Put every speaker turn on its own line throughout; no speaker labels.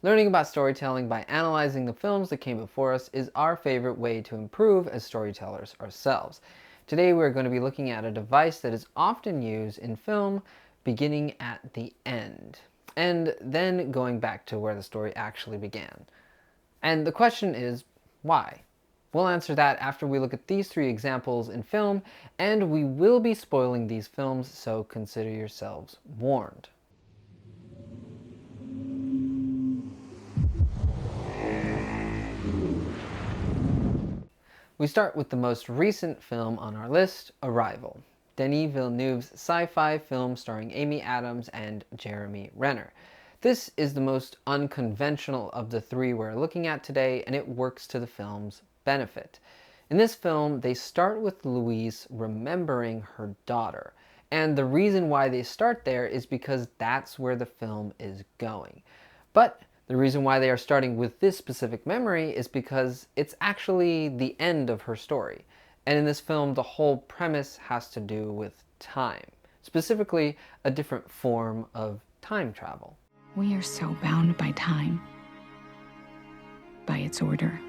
Learning about storytelling by analyzing the films that came before us is our favorite way to improve as storytellers ourselves. Today we're going to be looking at a device that is often used in film, beginning at the end, and then going back to where the story actually began. And the question is, why? We'll answer that after we look at these three examples in film, and we will be spoiling these films, so consider yourselves warned. We start with the most recent film on our list, Arrival, Denis Villeneuve's sci-fi film starring Amy Adams and Jeremy Renner. This is the most unconventional of the three we're looking at today, and it works to the film's benefit. In this film, they start with Louise remembering her daughter, and the reason why they start there is because that's where the film is going. But the reason why they are starting with this specific memory is because it's actually the end of her story. And in this film, the whole premise has to do with time, specifically a different form of time travel.
We are so bound by time, by its order.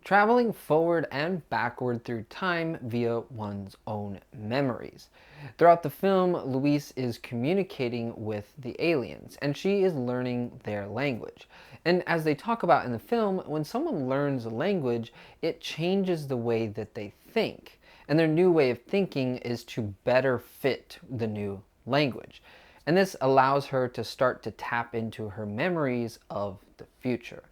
Traveling forward and backward through time via one's own memories. Throughout the film, Louise is communicating with the aliens, and she is learning their language. And as they talk about in the film, when someone learns a language, it changes the way that they think. And their new way of thinking is to better fit the new language. And this allows her to start to tap into her memories of the future.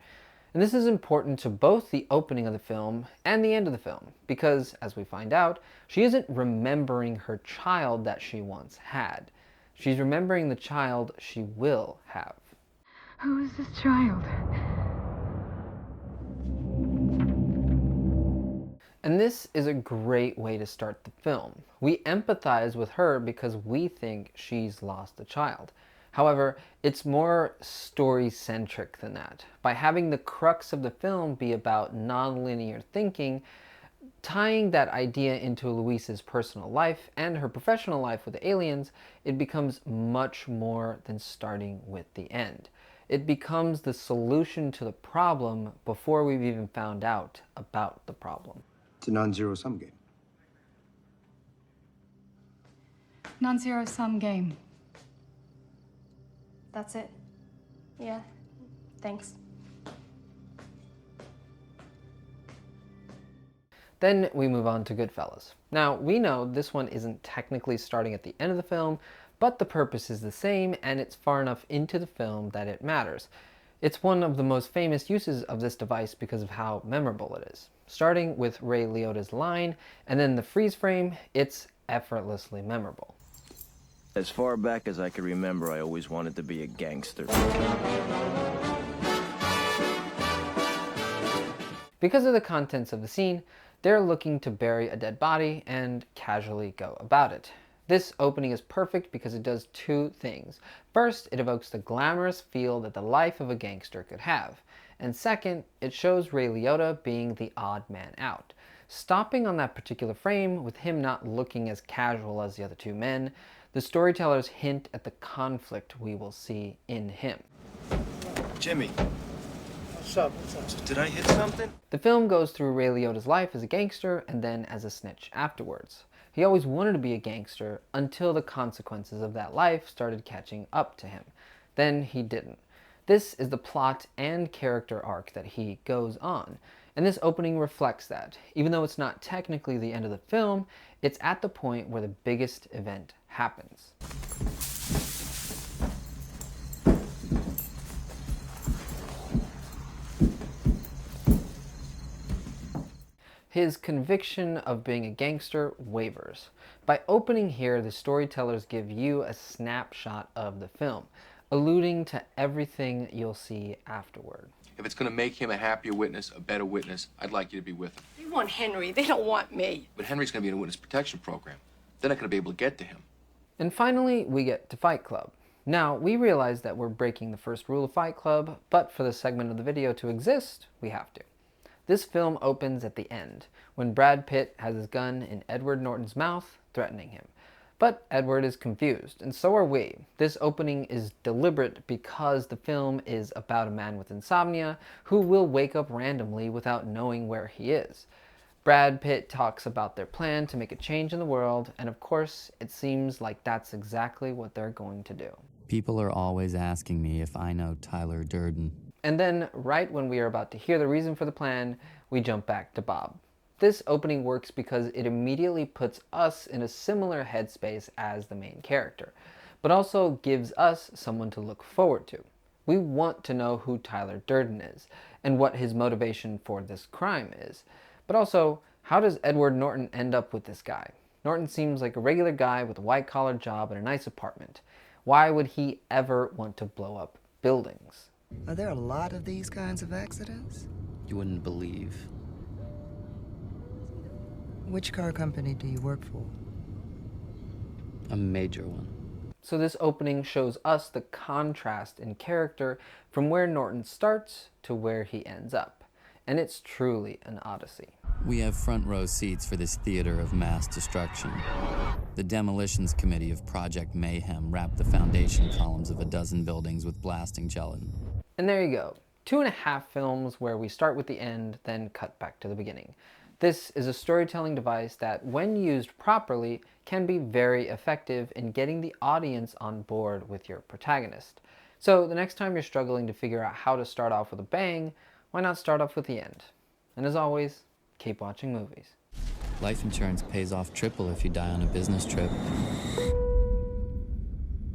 And this is important to both the opening of the film and the end of the film, because, as we find out, she isn't remembering her child that she once had. She's remembering the child she will have.
Who is this child?
And this is a great way to start the film. We empathize with her because we think she's lost a child. However, it's more story-centric than that. By having the crux of the film be about non-linear thinking, tying that idea into Louise's personal life and her professional life with the aliens, it becomes much more than starting with the end. It becomes the solution to the problem before we've even found out about the problem.
It's a non-zero-sum game.
Non-zero-sum game.
That's it. Yeah, thanks.
Then we move on to Goodfellas. Now, we know this one isn't technically starting at the end of the film, but the purpose is the same, and it's far enough into the film that it matters. It's one of the most famous uses of this device because of how memorable it is. Starting with Ray Liotta's line, and then the freeze frame, it's effortlessly memorable.
As far back as I can remember, I always wanted to be a gangster.
Because of the contents of the scene, they're looking to bury a dead body and casually go about it. This opening is perfect because it does two things. First, it evokes the glamorous feel that the life of a gangster could have. And second, it shows Ray Liotta being the odd man out. Stopping on that particular frame, with him not looking as casual as the other two men, the storytellers hint at the conflict we will see in him.
Jimmy.
What's up?
Did I hit something?
The film goes through Ray Liotta's life as a gangster and then as a snitch afterwards. He always wanted to be a gangster until the consequences of that life started catching up to him. Then he didn't. This is the plot and character arc that he goes on. And this opening reflects that. Even though it's not technically the end of the film, it's at the point where the biggest event happens. His conviction of being a gangster wavers. By opening here, the storytellers give you a snapshot of the film, alluding to everything you'll see afterward.
If it's going to make him a happier witness, a better witness, I'd like you to be with him.
They want Henry. They don't want me.
But Henry's going to be in a witness protection program. They're not going to be able to get to him.
And finally, we get to Fight Club. Now, we realize that we're breaking the first rule of Fight Club, but for this segment of the video to exist, we have to. This film opens at the end, when Brad Pitt has his gun in Edward Norton's mouth, threatening him. But Edward is confused, and so are we. This opening is deliberate because the film is about a man with insomnia who will wake up randomly without knowing where he is. Brad Pitt talks about their plan to make a change in the world, and of course, it seems like that's exactly what they're going to do.
People are always asking me if I know Tyler Durden.
And then, right when we are about to hear the reason for the plan, we jump back to Bob. This opening works because it immediately puts us in a similar headspace as the main character, but also gives us someone to look forward to. We want to know who Tyler Durden is, and what his motivation for this crime is. But also, how does Edward Norton end up with this guy? Norton seems like a regular guy with a white-collar job and a nice apartment. Why would he ever want to blow up buildings?
Are there a lot of these kinds of accidents?
You wouldn't believe.
Which car company do you work for?
A major one.
So this opening shows us the contrast in character from where Norton starts to where he ends up. And it's truly an odyssey.
We have front row seats for this theater of mass destruction. The demolitions committee of Project Mayhem wrapped the foundation columns of a dozen buildings with blasting gelatin.
And there you go. 2.5 films where we start with the end, then cut back to the beginning. This is a storytelling device that, when used properly, can be very effective in getting the audience on board with your protagonist. So the next time you're struggling to figure out how to start off with a bang, why not start off with the end? And as always, keep watching movies.
Life insurance pays off triple if you die on a business trip.